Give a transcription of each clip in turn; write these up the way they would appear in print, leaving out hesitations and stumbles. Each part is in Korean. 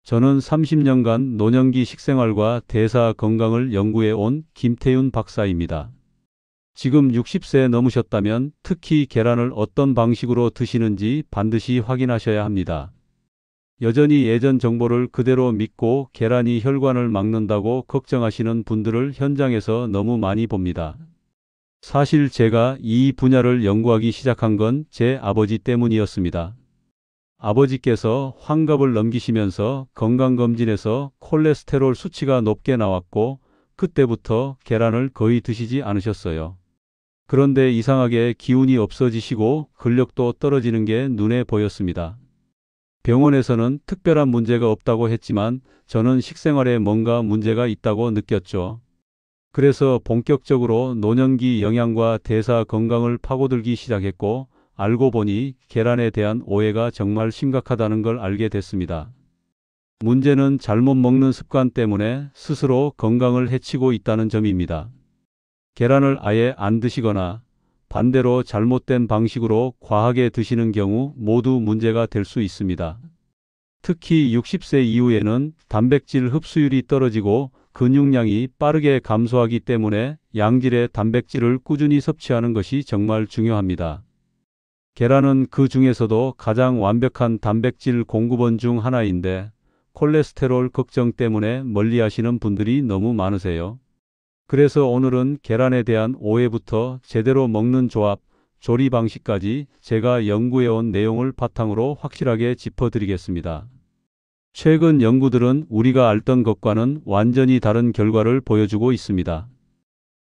저는 30년간 노년기 식생활과 대사 건강을 연구해 온 김태윤 박사입니다. 지금 60세 넘으셨다면 특히 계란을 어떤 방식으로 드시는지 반드시 확인하셔야 합니다. 여전히 예전 정보를 그대로 믿고 계란이 혈관을 막는다고 걱정하시는 분들을 현장에서 너무 많이 봅니다. 사실 제가 이 분야를 연구하기 시작한 건 제 아버지 때문이었습니다. 아버지께서 환갑을 넘기시면서 건강검진에서 콜레스테롤 수치가 높게 나왔고 그때부터 계란을 거의 드시지 않으셨어요. 그런데 이상하게 기운이 없어지시고 근력도 떨어지는 게 눈에 보였습니다. 병원에서는 특별한 문제가 없다고 했지만 저는 식생활에 뭔가 문제가 있다고 느꼈죠. 그래서 본격적으로 노년기 영양과 대사 건강을 파고들기 시작했고 알고 보니 계란에 대한 오해가 정말 심각하다는 걸 알게 됐습니다. 문제는 잘못 먹는 습관 때문에 스스로 건강을 해치고 있다는 점입니다. 계란을 아예 안 드시거나 반대로 잘못된 방식으로 과하게 드시는 경우 모두 문제가 될 수 있습니다. 특히 60세 이후에는 단백질 흡수율이 떨어지고 근육량이 빠르게 감소하기 때문에 양질의 단백질을 꾸준히 섭취하는 것이 정말 중요합니다. 계란은 그 중에서도 가장 완벽한 단백질 공급원 중 하나인데 콜레스테롤 걱정 때문에 멀리하시는 분들이 너무 많으세요. 그래서 오늘은 계란에 대한 오해부터 제대로 먹는 조합, 조리 방식까지 제가 연구해온 내용을 바탕으로 확실하게 짚어드리겠습니다. 최근 연구들은 우리가 알던 것과는 완전히 다른 결과를 보여주고 있습니다.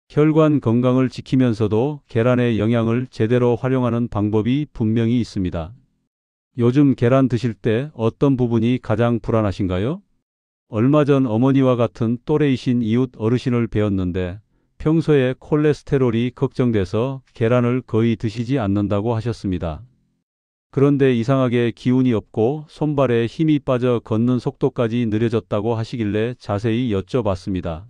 혈관 건강을 지키면서도 계란의 영양을 제대로 활용하는 방법이 분명히 있습니다. 요즘 계란 드실 때 어떤 부분이 가장 불안하신가요? 얼마 전 어머니와 같은 또래이신 이웃 어르신을 뵈었는데 평소에 콜레스테롤이 걱정돼서 계란을 거의 드시지 않는다고 하셨습니다. 그런데 이상하게 기운이 없고 손발에 힘이 빠져 걷는 속도까지 느려졌다고 하시길래 자세히 여쭤봤습니다.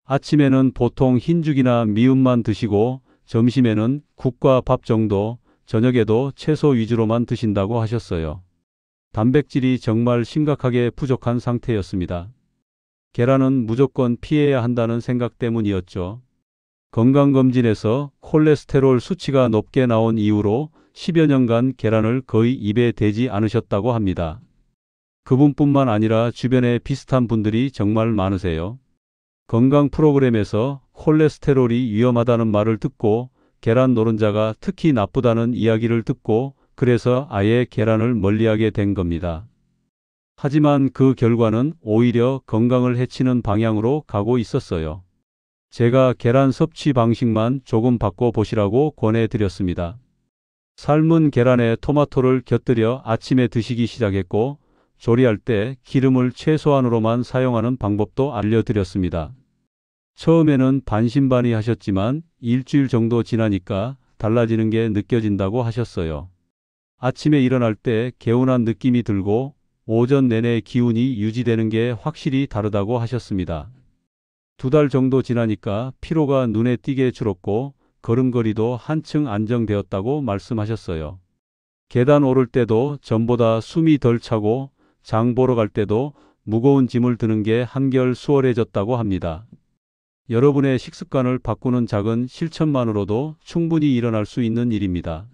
아침에는 보통 흰죽이나 미음만 드시고 점심에는 국과 밥 정도, 저녁에도 채소 위주로만 드신다고 하셨어요. 단백질이 정말 심각하게 부족한 상태였습니다. 계란은 무조건 피해야 한다는 생각 때문이었죠. 건강검진에서 콜레스테롤 수치가 높게 나온 이후로 10여 년간 계란을 거의 입에 대지 않으셨다고 합니다. 그분뿐만 아니라 주변에 비슷한 분들이 정말 많으세요. 건강 프로그램에서 콜레스테롤이 위험하다는 말을 듣고 계란 노른자가 특히 나쁘다는 이야기를 듣고 그래서 아예 계란을 멀리하게 된 겁니다. 하지만 그 결과는 오히려 건강을 해치는 방향으로 가고 있었어요. 제가 계란 섭취 방식만 조금 바꿔보시라고 권해드렸습니다. 삶은 계란에 토마토를 곁들여 아침에 드시기 시작했고 조리할 때 기름을 최소한으로만 사용하는 방법도 알려드렸습니다. 처음에는 반신반의 하셨지만 일주일 정도 지나니까 달라지는 게 느껴진다고 하셨어요. 아침에 일어날 때 개운한 느낌이 들고 오전 내내 기운이 유지되는 게 확실히 다르다고 하셨습니다. 2달 정도 지나니까 피로가 눈에 띄게 줄었고 걸음걸이도 한층 안정되었다고 말씀하셨어요. 계단 오를 때도 전보다 숨이 덜 차고 장 보러 갈 때도 무거운 짐을 드는 게 한결 수월해졌다고 합니다. 여러분의 식습관을 바꾸는 작은 실천만으로도 충분히 일어날 수 있는 일입니다.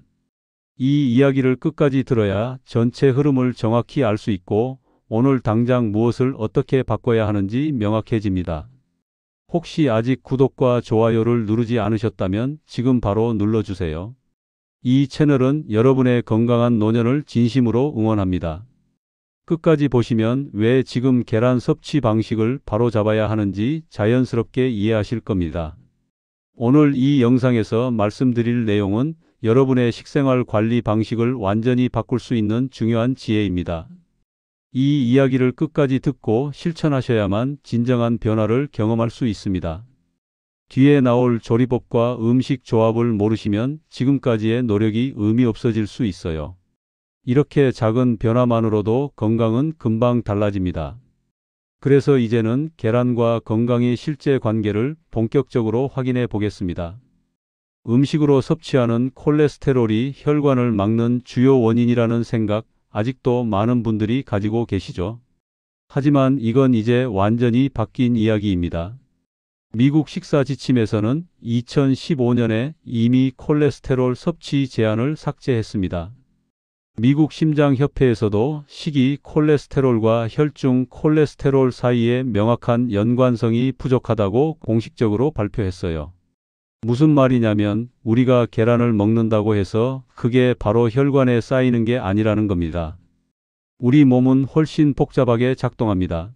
이 이야기를 끝까지 들어야 전체 흐름을 정확히 알 수 있고 오늘 당장 무엇을 어떻게 바꿔야 하는지 명확해집니다. 혹시 아직 구독과 좋아요를 누르지 않으셨다면 지금 바로 눌러주세요. 이 채널은 여러분의 건강한 노년을 진심으로 응원합니다. 끝까지 보시면 왜 지금 계란 섭취 방식을 바로잡아야 하는지 자연스럽게 이해하실 겁니다. 오늘 이 영상에서 말씀드릴 내용은 여러분의 식생활 관리 방식을 완전히 바꿀 수 있는 중요한 지혜입니다. 이 이야기를 끝까지 듣고 실천하셔야만 진정한 변화를 경험할 수 있습니다. 뒤에 나올 조리법과 음식 조합을 모르시면 지금까지의 노력이 의미 없어질 수 있어요. 이렇게 작은 변화만으로도 건강은 금방 달라집니다. 그래서 이제는 계란과 건강의 실제 관계를 본격적으로 확인해 보겠습니다. 음식으로 섭취하는 콜레스테롤이 혈관을 막는 주요 원인이라는 생각 아직도 많은 분들이 가지고 계시죠? 하지만 이건 이제 완전히 바뀐 이야기입니다. 미국 식사 지침에서는 2015년에 이미 콜레스테롤 섭취 제한을 삭제했습니다. 미국 심장협회에서도 식이 콜레스테롤과 혈중 콜레스테롤 사이에 명확한 연관성이 부족하다고 공식적으로 발표했어요. 무슨 말이냐면 우리가 계란을 먹는다고 해서 그게 바로 혈관에 쌓이는 게 아니라는 겁니다. 우리 몸은 훨씬 복잡하게 작동합니다.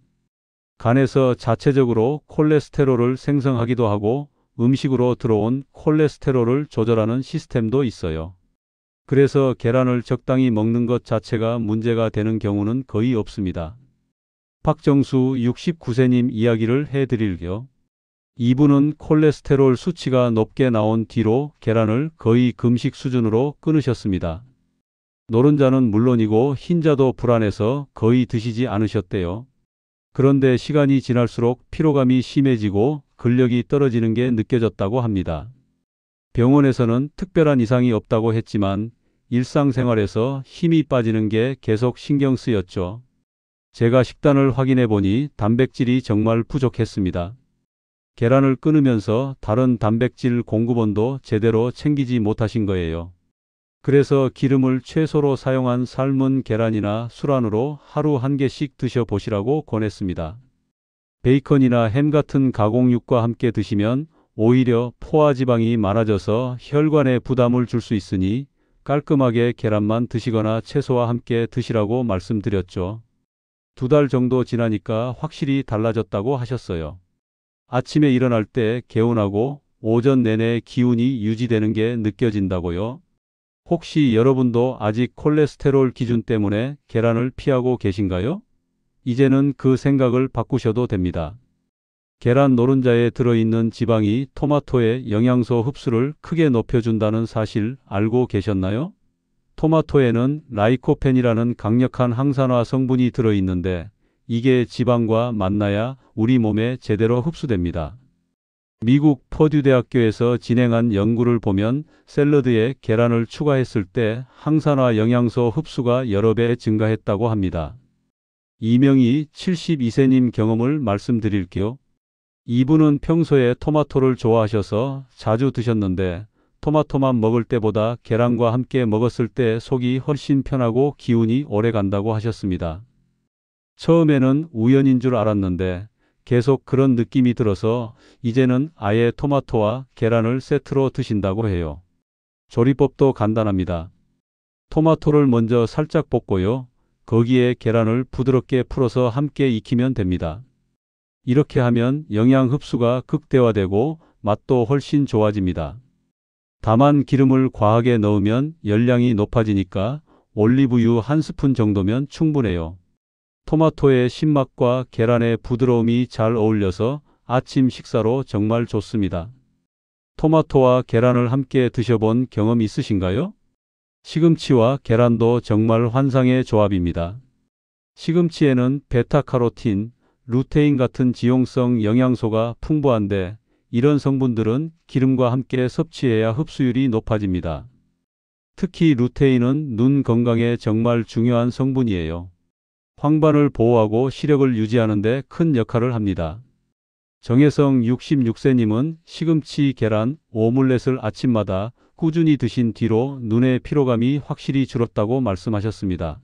간에서 자체적으로 콜레스테롤을 생성하기도 하고 음식으로 들어온 콜레스테롤을 조절하는 시스템도 있어요. 그래서 계란을 적당히 먹는 것 자체가 문제가 되는 경우는 거의 없습니다. 박정수 69세님 이야기를 해드릴게요. 이분은 콜레스테롤 수치가 높게 나온 뒤로 계란을 거의 금식 수준으로 끊으셨습니다. 노른자는 물론이고 흰자도 불안해서 거의 드시지 않으셨대요. 그런데 시간이 지날수록 피로감이 심해지고 근력이 떨어지는 게 느껴졌다고 합니다. 병원에서는 특별한 이상이 없다고 했지만 일상생활에서 힘이 빠지는 게 계속 신경 쓰였죠. 제가 식단을 확인해 보니 단백질이 정말 부족했습니다. 계란을 끊으면서 다른 단백질 공급원도 제대로 챙기지 못하신 거예요. 그래서 기름을 최소로 사용한 삶은 계란이나 술안으로 하루 한 개씩 드셔보시라고 권했습니다. 베이컨이나 햄 같은 가공육과 함께 드시면 오히려 포화지방이 많아져서 혈관에 부담을 줄 수 있으니 깔끔하게 계란만 드시거나 채소와 함께 드시라고 말씀드렸죠. 2달 정도 지나니까 확실히 달라졌다고 하셨어요. 아침에 일어날 때 개운하고 오전 내내 기운이 유지되는 게 느껴진다고요. 혹시 여러분도 아직 콜레스테롤 기준 때문에 계란을 피하고 계신가요? 이제는 그 생각을 바꾸셔도 됩니다. 계란 노른자에 들어있는 지방이 토마토의 영양소 흡수를 크게 높여준다는 사실 알고 계셨나요? 토마토에는 라이코펜이라는 강력한 항산화 성분이 들어있는데 이게 지방과 만나야 우리 몸에 제대로 흡수됩니다. 미국 퍼듀 대학교에서 진행한 연구를 보면 샐러드에 계란을 추가했을 때 항산화 영양소 흡수가 여러 배 증가했다고 합니다. 이명희 72세님 경험을 말씀드릴게요. 이분은 평소에 토마토를 좋아하셔서 자주 드셨는데 토마토만 먹을 때보다 계란과 함께 먹었을 때 속이 훨씬 편하고 기운이 오래 간다고 하셨습니다. 처음에는 우연인 줄 알았는데 계속 그런 느낌이 들어서 이제는 아예 토마토와 계란을 세트로 드신다고 해요. 조리법도 간단합니다. 토마토를 먼저 살짝 볶고요. 거기에 계란을 부드럽게 풀어서 함께 익히면 됩니다. 이렇게 하면 영양 흡수가 극대화되고 맛도 훨씬 좋아집니다. 다만 기름을 과하게 넣으면 열량이 높아지니까 올리브유 1스푼 정도면 충분해요. 토마토의 신맛과 계란의 부드러움이 잘 어울려서 아침 식사로 정말 좋습니다. 토마토와 계란을 함께 드셔본 경험 있으신가요? 시금치와 계란도 정말 환상의 조합입니다. 시금치에는 베타카로틴, 루테인 같은 지용성 영양소가 풍부한데 이런 성분들은 기름과 함께 섭취해야 흡수율이 높아집니다. 특히 루테인은 눈 건강에 정말 중요한 성분이에요. 황반을 보호하고 시력을 유지하는 데 큰 역할을 합니다. 정혜성 66세님은 시금치, 계란, 오믈렛을 아침마다 꾸준히 드신 뒤로 눈의 피로감이 확실히 줄었다고 말씀하셨습니다.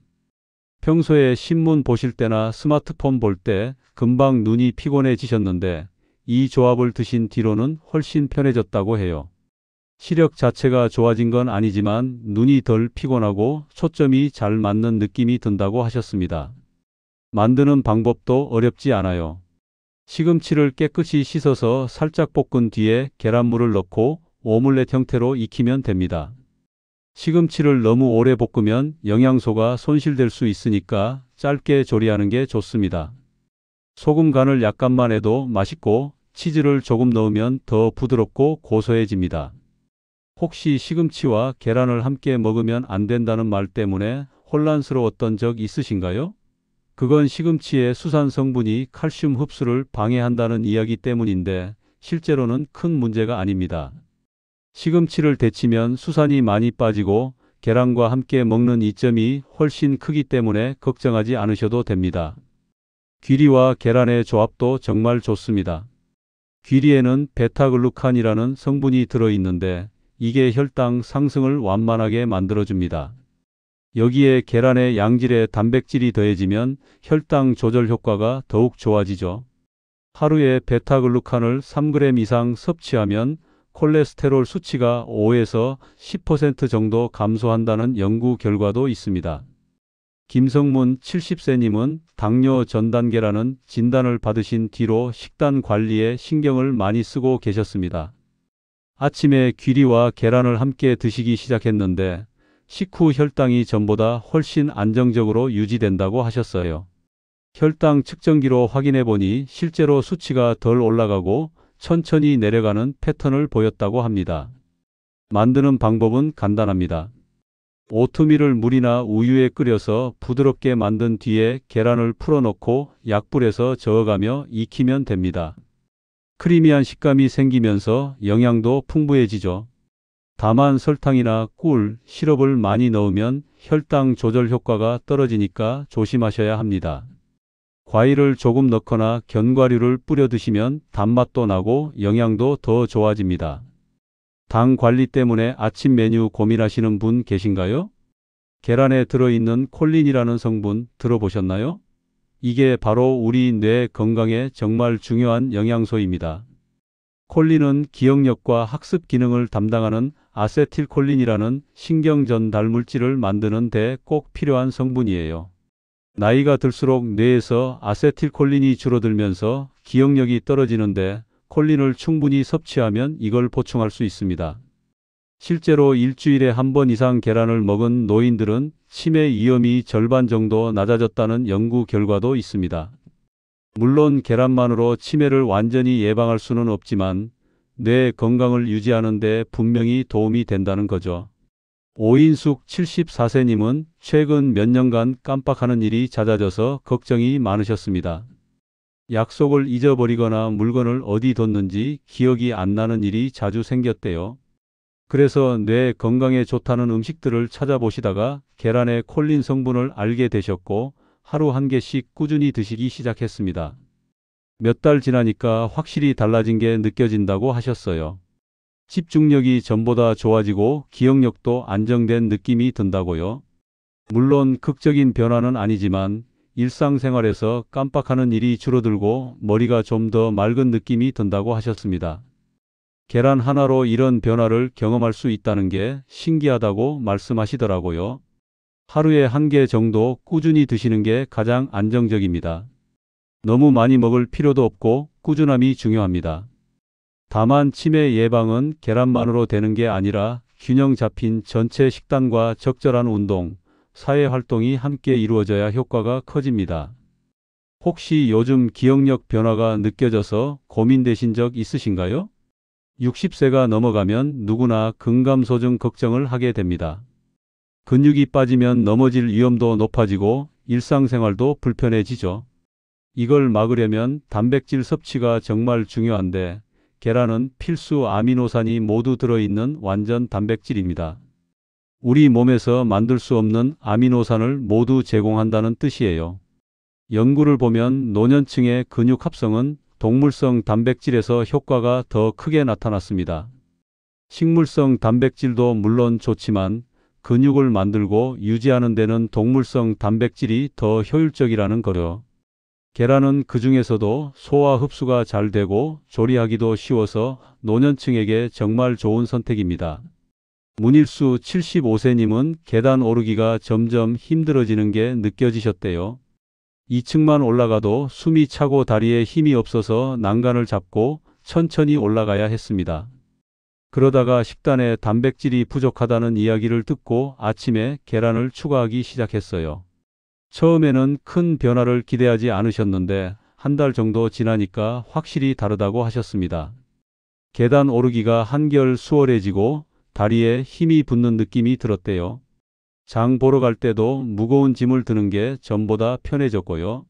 평소에 신문 보실 때나 스마트폰 볼 때 금방 눈이 피곤해지셨는데 이 조합을 드신 뒤로는 훨씬 편해졌다고 해요. 시력 자체가 좋아진 건 아니지만 눈이 덜 피곤하고 초점이 잘 맞는 느낌이 든다고 하셨습니다. 만드는 방법도 어렵지 않아요. 시금치를 깨끗이 씻어서 살짝 볶은 뒤에 계란물을 넣고 오믈렛 형태로 익히면 됩니다. 시금치를 너무 오래 볶으면 영양소가 손실될 수 있으니까 짧게 조리하는 게 좋습니다. 소금 간을 약간만 해도 맛있고 치즈를 조금 넣으면 더 부드럽고 고소해집니다. 혹시 시금치와 계란을 함께 먹으면 안 된다는 말 때문에 혼란스러웠던 적 있으신가요? 그건 시금치의 수산 성분이 칼슘 흡수를 방해한다는 이야기 때문인데 실제로는 큰 문제가 아닙니다. 시금치를 데치면 수산이 많이 빠지고 계란과 함께 먹는 이점이 훨씬 크기 때문에 걱정하지 않으셔도 됩니다. 귀리와 계란의 조합도 정말 좋습니다. 귀리에는 베타글루칸이라는 성분이 들어있는데 이게 혈당 상승을 완만하게 만들어줍니다. 여기에 계란의 양질의 단백질이 더해지면 혈당 조절 효과가 더욱 좋아지죠. 하루에 베타글루칸을 3g 이상 섭취하면 콜레스테롤 수치가 5에서 10% 정도 감소한다는 연구 결과도 있습니다. 김성문 70세님은 당뇨 전 단계라는 진단을 받으신 뒤로 식단 관리에 신경을 많이 쓰고 계셨습니다. 아침에 귀리와 계란을 함께 드시기 시작했는데 식후 혈당이 전보다 훨씬 안정적으로 유지된다고 하셨어요. 혈당 측정기로 확인해 보니 실제로 수치가 덜 올라가고 천천히 내려가는 패턴을 보였다고 합니다. 만드는 방법은 간단합니다. 오트밀을 물이나 우유에 끓여서 부드럽게 만든 뒤에 계란을 풀어넣고 약불에서 저어가며 익히면 됩니다. 크리미한 식감이 생기면서 영양도 풍부해지죠. 다만 설탕이나 꿀, 시럽을 많이 넣으면 혈당 조절 효과가 떨어지니까 조심하셔야 합니다. 과일을 조금 넣거나 견과류를 뿌려 드시면 단맛도 나고 영양도 더 좋아집니다. 당 관리 때문에 아침 메뉴 고민하시는 분 계신가요? 계란에 들어있는 콜린이라는 성분 들어보셨나요? 이게 바로 우리 뇌 건강에 정말 중요한 영양소입니다. 콜린은 기억력과 학습 기능을 담당하는 아세틸콜린이라는 신경 전달 물질을 만드는 데 꼭 필요한 성분이에요. 나이가 들수록 뇌에서 아세틸콜린이 줄어들면서 기억력이 떨어지는데 콜린을 충분히 섭취하면 이걸 보충할 수 있습니다. 실제로 일주일에 한 번 이상 계란을 먹은 노인들은 치매 위험이 절반 정도 낮아졌다는 연구 결과도 있습니다. 물론 계란만으로 치매를 완전히 예방할 수는 없지만 뇌 건강을 유지하는 데 분명히 도움이 된다는 거죠. 오인숙 74세님은 최근 몇 년간 깜빡하는 일이 잦아져서 걱정이 많으셨습니다. 약속을 잊어버리거나 물건을 어디 뒀는지 기억이 안 나는 일이 자주 생겼대요. 그래서 뇌 건강에 좋다는 음식들을 찾아보시다가 계란의 콜린 성분을 알게 되셨고 하루 한 개씩 꾸준히 드시기 시작했습니다. 몇 달 지나니까 확실히 달라진 게 느껴진다고 하셨어요. 집중력이 전보다 좋아지고 기억력도 안정된 느낌이 든다고요. 물론 극적인 변화는 아니지만 일상생활에서 깜빡하는 일이 줄어들고 머리가 좀 더 맑은 느낌이 든다고 하셨습니다. 계란 하나로 이런 변화를 경험할 수 있다는 게 신기하다고 말씀하시더라고요. 하루에 한 개 정도 꾸준히 드시는 게 가장 안정적입니다. 너무 많이 먹을 필요도 없고 꾸준함이 중요합니다. 다만 치매 예방은 계란만으로 되는 게 아니라 균형 잡힌 전체 식단과 적절한 운동, 사회활동이 함께 이루어져야 효과가 커집니다. 혹시 요즘 기억력 변화가 느껴져서 고민되신 적 있으신가요? 60세가 넘어가면 누구나 근감소증 걱정을 하게 됩니다. 근육이 빠지면 넘어질 위험도 높아지고 일상생활도 불편해지죠. 이걸 막으려면 단백질 섭취가 정말 중요한데 계란은 필수 아미노산이 모두 들어있는 완전 단백질입니다. 우리 몸에서 만들 수 없는 아미노산을 모두 제공한다는 뜻이에요. 연구를 보면 노년층의 근육 합성은 동물성 단백질에서 효과가 더 크게 나타났습니다. 식물성 단백질도 물론 좋지만 근육을 만들고 유지하는 데는 동물성 단백질이 더 효율적이라는 거요. 계란은 그 중에서도 소화 흡수가 잘 되고 조리하기도 쉬워서 노년층에게 정말 좋은 선택입니다. 문일수 75세님은 계단 오르기가 점점 힘들어지는 게 느껴지셨대요. 2층만 올라가도 숨이 차고 다리에 힘이 없어서 난간을 잡고 천천히 올라가야 했습니다. 그러다가 식단에 단백질이 부족하다는 이야기를 듣고 아침에 계란을 추가하기 시작했어요. 처음에는 큰 변화를 기대하지 않으셨는데 한 달 정도 지나니까 확실히 다르다고 하셨습니다. 계단 오르기가 한결 수월해지고 다리에 힘이 붙는 느낌이 들었대요. 장 보러 갈 때도 무거운 짐을 드는 게 전보다 편해졌고요.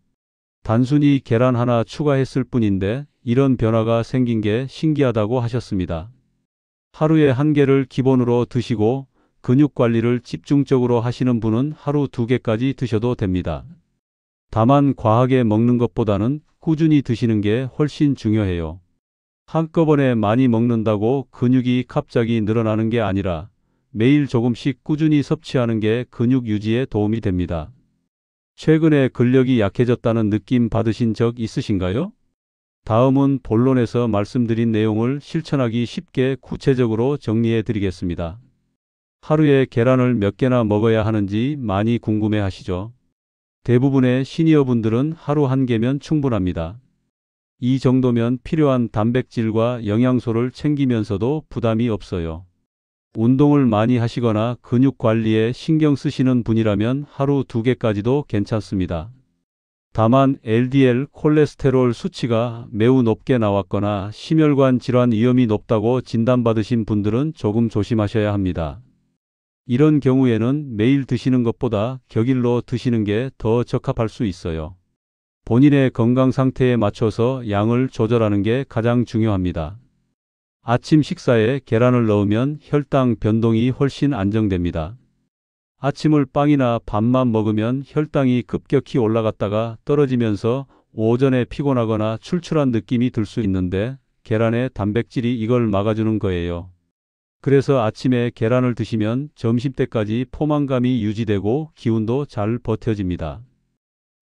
단순히 계란 하나 추가했을 뿐인데 이런 변화가 생긴 게 신기하다고 하셨습니다. 하루에 한 개를 기본으로 드시고 근육 관리를 집중적으로 하시는 분은 하루 2개까지 드셔도 됩니다. 다만 과하게 먹는 것보다는 꾸준히 드시는 게 훨씬 중요해요. 한꺼번에 많이 먹는다고 근육이 갑자기 늘어나는 게 아니라 매일 조금씩 꾸준히 섭취하는 게 근육 유지에 도움이 됩니다. 최근에 근력이 약해졌다는 느낌 받으신 적 있으신가요? 다음은 본론에서 말씀드린 내용을 실천하기 쉽게 구체적으로 정리해 드리겠습니다. 하루에 계란을 몇 개나 먹어야 하는지 많이 궁금해 하시죠? 대부분의 시니어분들은 하루 한 개면 충분합니다. 이 정도면 필요한 단백질과 영양소를 챙기면서도 부담이 없어요. 운동을 많이 하시거나 근육 관리에 신경 쓰시는 분이라면 하루 2개까지도 괜찮습니다. 다만 LDL 콜레스테롤 수치가 매우 높게 나왔거나 심혈관 질환 위험이 높다고 진단받으신 분들은 조금 조심하셔야 합니다. 이런 경우에는 매일 드시는 것보다 격일로 드시는 게 더 적합할 수 있어요. 본인의 건강 상태에 맞춰서 양을 조절하는 게 가장 중요합니다. 아침 식사에 계란을 넣으면 혈당 변동이 훨씬 안정됩니다. 아침을 빵이나 밥만 먹으면 혈당이 급격히 올라갔다가 떨어지면서 오전에 피곤하거나 출출한 느낌이 들 수 있는데 계란의 단백질이 이걸 막아주는 거예요. 그래서 아침에 계란을 드시면 점심때까지 포만감이 유지되고 기운도 잘 버텨집니다.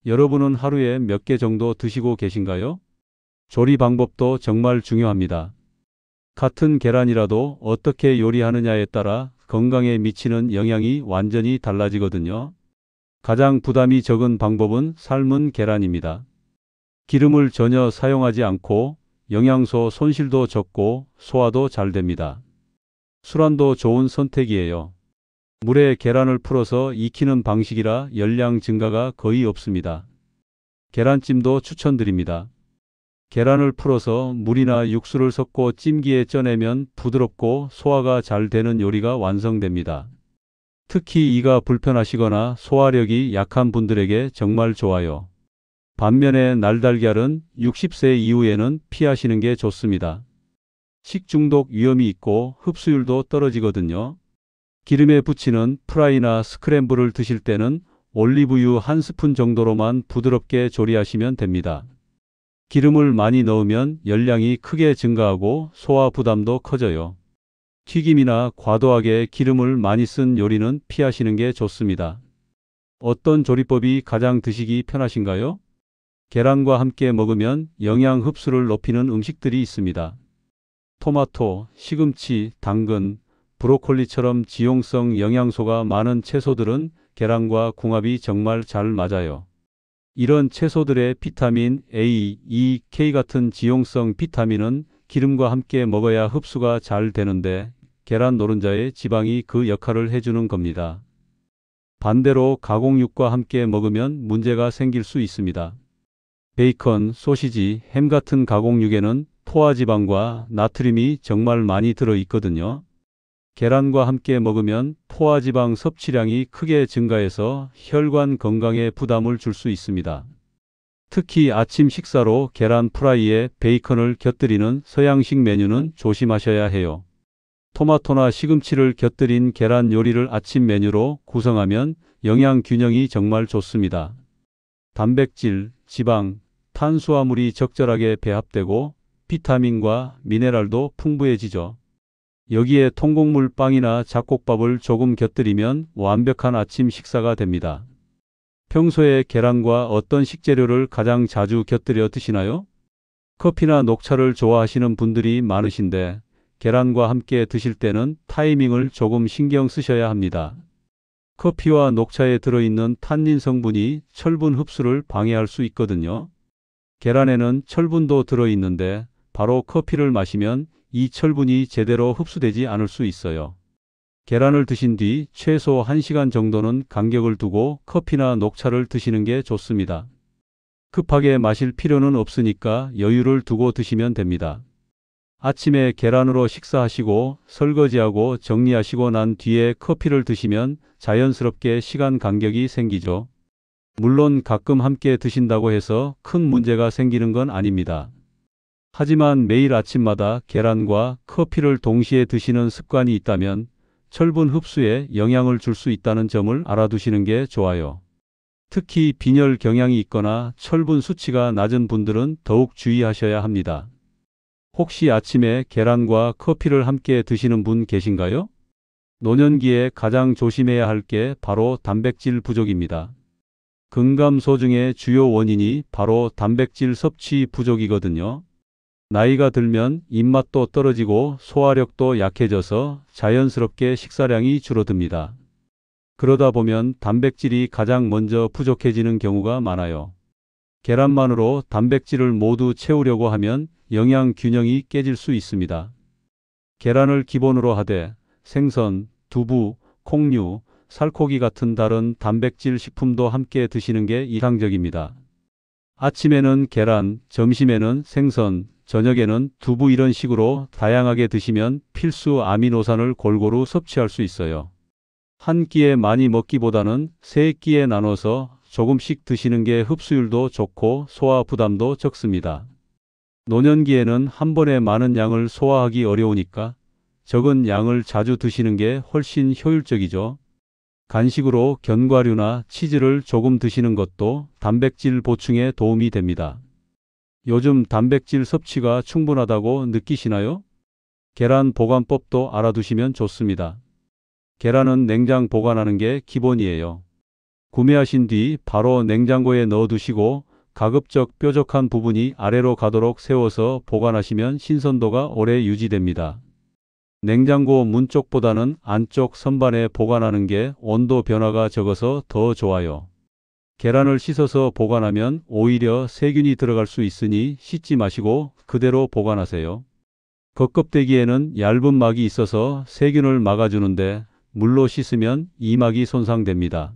여러분은 하루에 몇 개 정도 드시고 계신가요? 조리 방법도 정말 중요합니다. 같은 계란이라도 어떻게 요리하느냐에 따라 건강에 미치는 영향이 완전히 달라지거든요. 가장 부담이 적은 방법은 삶은 계란입니다. 기름을 전혀 사용하지 않고 영양소 손실도 적고 소화도 잘 됩니다. 술안도 좋은 선택이에요. 물에 계란을 풀어서 익히는 방식이라 열량 증가가 거의 없습니다. 계란찜도 추천드립니다. 계란을 풀어서 물이나 육수를 섞고 찜기에 쪄내면 부드럽고 소화가 잘 되는 요리가 완성됩니다. 특히 이가 불편하시거나 소화력이 약한 분들에게 정말 좋아요. 반면에 날달걀은 60세 이후에는 피하시는 게 좋습니다. 식중독 위험이 있고 흡수율도 떨어지거든요. 기름에 부치는 프라이나 스크램블을 드실 때는 올리브유 1스푼 정도로만 부드럽게 조리하시면 됩니다. 기름을 많이 넣으면 열량이 크게 증가하고 소화 부담도 커져요. 튀김이나 과도하게 기름을 많이 쓴 요리는 피하시는 게 좋습니다. 어떤 조리법이 가장 드시기 편하신가요? 계란과 함께 먹으면 영양 흡수를 높이는 음식들이 있습니다. 토마토, 시금치, 당근, 브로콜리처럼 지용성 영양소가 많은 채소들은 계란과 궁합이 정말 잘 맞아요. 이런 채소들의 비타민 A, E, K 같은 지용성 비타민은 기름과 함께 먹어야 흡수가 잘 되는데 계란 노른자의 지방이 그 역할을 해주는 겁니다. 반대로 가공육과 함께 먹으면 문제가 생길 수 있습니다. 베이컨, 소시지, 햄 같은 가공육에는 포화지방과 나트륨이 정말 많이 들어 있거든요. 계란과 함께 먹으면 포화지방 섭취량이 크게 증가해서 혈관 건강에 부담을 줄 수 있습니다. 특히 아침 식사로 계란 프라이에 베이컨을 곁들이는 서양식 메뉴는 조심하셔야 해요. 토마토나 시금치를 곁들인 계란 요리를 아침 메뉴로 구성하면 영양 균형이 정말 좋습니다. 단백질, 지방, 탄수화물이 적절하게 배합되고 비타민과 미네랄도 풍부해지죠. 여기에 통곡물 빵이나 잡곡밥을 조금 곁들이면 완벽한 아침 식사가 됩니다. 평소에 계란과 어떤 식재료를 가장 자주 곁들여 드시나요? 커피나 녹차를 좋아하시는 분들이 많으신데 계란과 함께 드실 때는 타이밍을 조금 신경 쓰셔야 합니다. 커피와 녹차에 들어있는 탄닌 성분이 철분 흡수를 방해할 수 있거든요. 계란에는 철분도 들어있는데 바로 커피를 마시면 이 철분이 제대로 흡수되지 않을 수 있어요. 계란을 드신 뒤 최소 1시간 정도는 간격을 두고 커피나 녹차를 드시는 게 좋습니다. 급하게 마실 필요는 없으니까 여유를 두고 드시면 됩니다. 아침에 계란으로 식사하시고 설거지하고 정리하시고 난 뒤에 커피를 드시면 자연스럽게 시간 간격이 생기죠. 물론 가끔 함께 드신다고 해서 큰 문제가 생기는 건 아닙니다. 하지만 매일 아침마다 계란과 커피를 동시에 드시는 습관이 있다면 철분 흡수에 영향을 줄 수 있다는 점을 알아두시는 게 좋아요. 특히 빈혈 경향이 있거나 철분 수치가 낮은 분들은 더욱 주의하셔야 합니다. 혹시 아침에 계란과 커피를 함께 드시는 분 계신가요? 노년기에 가장 조심해야 할 게 바로 단백질 부족입니다. 근감소증의 주요 원인이 바로 단백질 섭취 부족이거든요. 나이가 들면 입맛도 떨어지고 소화력도 약해져서 자연스럽게 식사량이 줄어듭니다. 그러다 보면 단백질이 가장 먼저 부족해지는 경우가 많아요. 계란만으로 단백질을 모두 채우려고 하면 영양 균형이 깨질 수 있습니다. 계란을 기본으로 하되 생선, 두부, 콩류, 살코기 같은 다른 단백질 식품도 함께 드시는 게 이상적입니다. 아침에는 계란, 점심에는 생선, 저녁에는 두부 이런 식으로 다양하게 드시면 필수 아미노산을 골고루 섭취할 수 있어요. 한 끼에 많이 먹기보다는 세 끼에 나눠서 조금씩 드시는 게 흡수율도 좋고 소화 부담도 적습니다. 노년기에는 한 번에 많은 양을 소화하기 어려우니까 적은 양을 자주 드시는 게 훨씬 효율적이죠. 간식으로 견과류나 치즈를 조금 드시는 것도 단백질 보충에 도움이 됩니다. 요즘 단백질 섭취가 충분하다고 느끼시나요? 계란 보관법도 알아두시면 좋습니다. 계란은 냉장 보관하는 게 기본이에요. 구매하신 뒤 바로 냉장고에 넣어두시고 가급적 뾰족한 부분이 아래로 가도록 세워서 보관하시면 신선도가 오래 유지됩니다. 냉장고 문 쪽보다는 안쪽 선반에 보관하는 게 온도 변화가 적어서 더 좋아요. 계란을 씻어서 보관하면 오히려 세균이 들어갈 수 있으니 씻지 마시고 그대로 보관하세요. 겉껍데기에는 얇은 막이 있어서 세균을 막아주는데 물로 씻으면 이 막이 손상됩니다.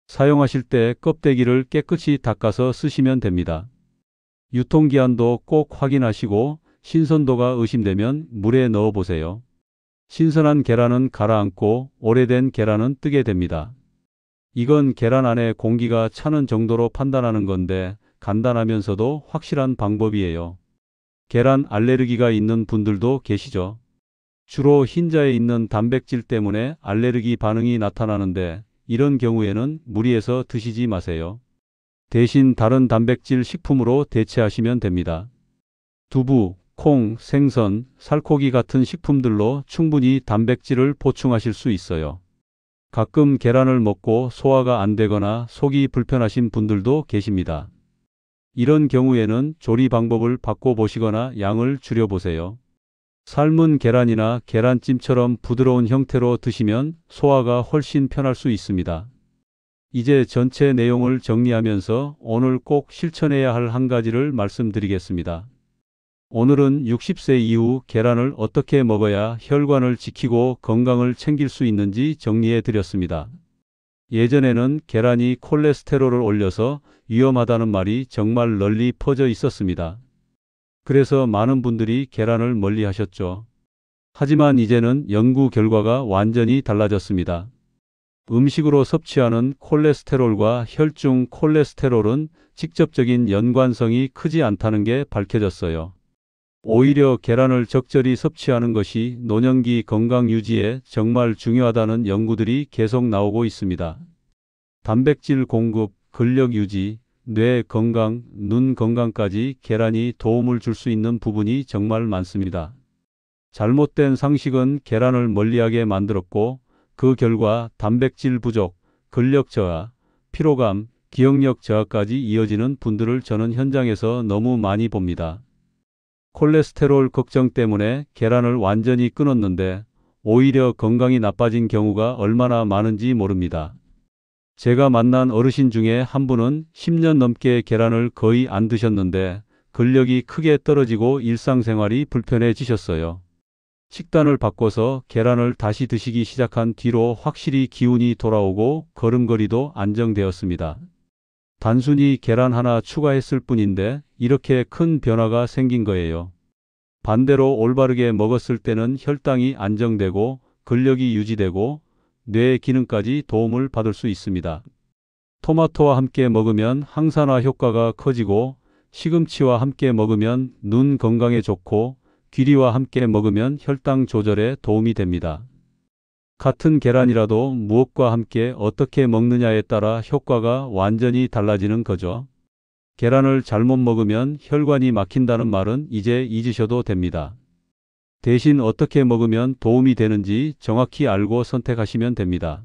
사용하실 때 껍데기를 깨끗이 닦아서 쓰시면 됩니다. 유통기한도 꼭 확인하시고 신선도가 의심되면 물에 넣어 보세요. 신선한 계란은 가라앉고 오래된 계란은 뜨게 됩니다. 이건 계란 안에 공기가 차는 정도로 판단하는 건데 간단하면서도 확실한 방법이에요. 계란 알레르기가 있는 분들도 계시죠? 주로 흰자에 있는 단백질 때문에 알레르기 반응이 나타나는데 이런 경우에는 무리해서 드시지 마세요. 대신 다른 단백질 식품으로 대체하시면 됩니다. 두부, 콩, 생선, 살코기 같은 식품들로 충분히 단백질을 보충하실 수 있어요. 가끔 계란을 먹고 소화가 안 되거나 속이 불편하신 분들도 계십니다. 이런 경우에는 조리 방법을 바꿔보시거나 양을 줄여보세요. 삶은 계란이나 계란찜처럼 부드러운 형태로 드시면 소화가 훨씬 편할 수 있습니다. 이제 전체 내용을 정리하면서 오늘 꼭 실천해야 할 한 가지를 말씀드리겠습니다. 오늘은 60세 이후 계란을 어떻게 먹어야 혈관을 지키고 건강을 챙길 수 있는지 정리해 드렸습니다. 예전에는 계란이 콜레스테롤을 올려서 위험하다는 말이 정말 널리 퍼져 있었습니다. 그래서 많은 분들이 계란을 멀리 하셨죠. 하지만 이제는 연구 결과가 완전히 달라졌습니다. 음식으로 섭취하는 콜레스테롤과 혈중 콜레스테롤은 직접적인 연관성이 크지 않다는 게 밝혀졌어요. 오히려 계란을 적절히 섭취하는 것이 노년기 건강 유지에 정말 중요하다는 연구들이 계속 나오고 있습니다. 단백질 공급, 근력 유지, 뇌 건강, 눈 건강까지 계란이 도움을 줄 수 있는 부분이 정말 많습니다. 잘못된 상식은 계란을 멀리하게 만들었고 그 결과 단백질 부족, 근력 저하, 피로감, 기억력 저하까지 이어지는 분들을 저는 현장에서 너무 많이 봅니다. 콜레스테롤 걱정 때문에 계란을 완전히 끊었는데 오히려 건강이 나빠진 경우가 얼마나 많은지 모릅니다. 제가 만난 어르신 중에 한 분은 10년 넘게 계란을 거의 안 드셨는데 근력이 크게 떨어지고 일상생활이 불편해지셨어요. 식단을 바꿔서 계란을 다시 드시기 시작한 뒤로 확실히 기운이 돌아오고 걸음걸이도 안정되었습니다. 단순히 계란 하나 추가했을 뿐인데 이렇게 큰 변화가 생긴 거예요. 반대로 올바르게 먹었을 때는 혈당이 안정되고 근력이 유지되고 뇌 기능까지 도움을 받을 수 있습니다. 토마토와 함께 먹으면 항산화 효과가 커지고 시금치와 함께 먹으면 눈 건강에 좋고 귀리와 함께 먹으면 혈당 조절에 도움이 됩니다. 같은 계란이라도 무엇과 함께 어떻게 먹느냐에 따라 효과가 완전히 달라지는 거죠. 계란을 잘못 먹으면 혈관이 막힌다는 말은 이제 잊으셔도 됩니다. 대신 어떻게 먹으면 도움이 되는지 정확히 알고 선택하시면 됩니다.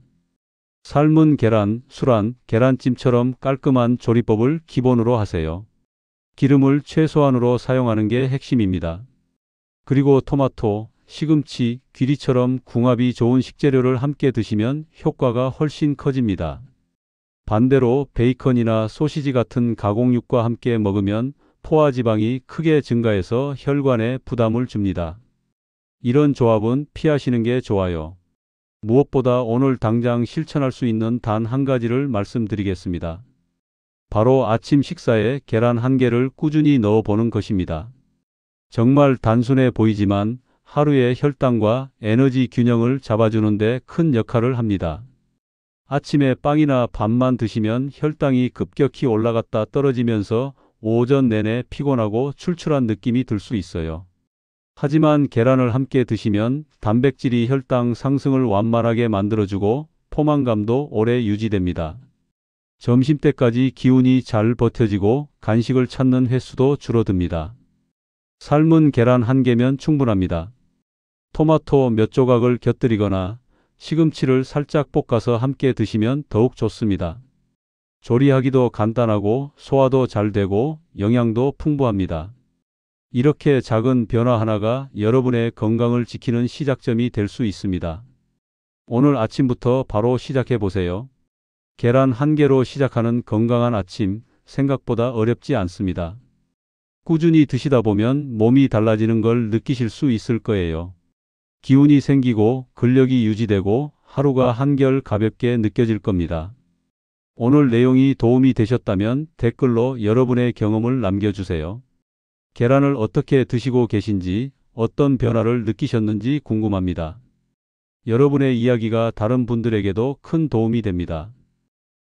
삶은 계란, 술안, 계란찜처럼 깔끔한 조리법을 기본으로 하세요. 기름을 최소한으로 사용하는 게 핵심입니다. 그리고 토마토, 시금치, 귀리처럼 궁합이 좋은 식재료를 함께 드시면 효과가 훨씬 커집니다. 반대로 베이컨이나 소시지 같은 가공육과 함께 먹으면 포화지방이 크게 증가해서 혈관에 부담을 줍니다. 이런 조합은 피하시는 게 좋아요. 무엇보다 오늘 당장 실천할 수 있는 단 한 가지를 말씀드리겠습니다. 바로 아침 식사에 계란 한 개를 꾸준히 넣어보는 것입니다. 정말 단순해 보이지만 하루의 혈당과 에너지 균형을 잡아주는 데 큰 역할을 합니다. 아침에 빵이나 밥만 드시면 혈당이 급격히 올라갔다 떨어지면서 오전 내내 피곤하고 출출한 느낌이 들 수 있어요. 하지만 계란을 함께 드시면 단백질이 혈당 상승을 완만하게 만들어주고 포만감도 오래 유지됩니다. 점심때까지 기운이 잘 버텨지고 간식을 찾는 횟수도 줄어듭니다. 삶은 계란 한 개면 충분합니다. 토마토 몇 조각을 곁들이거나 시금치를 살짝 볶아서 함께 드시면 더욱 좋습니다. 조리하기도 간단하고 소화도 잘 되고 영양도 풍부합니다. 이렇게 작은 변화 하나가 여러분의 건강을 지키는 시작점이 될 수 있습니다. 오늘 아침부터 바로 시작해 보세요. 계란 한 개로 시작하는 건강한 아침, 생각보다 어렵지 않습니다. 꾸준히 드시다 보면 몸이 달라지는 걸 느끼실 수 있을 거예요. 기운이 생기고 근력이 유지되고 하루가 한결 가볍게 느껴질 겁니다. 오늘 내용이 도움이 되셨다면 댓글로 여러분의 경험을 남겨주세요. 계란을 어떻게 드시고 계신지, 어떤 변화를 느끼셨는지 궁금합니다. 여러분의 이야기가 다른 분들에게도 큰 도움이 됩니다.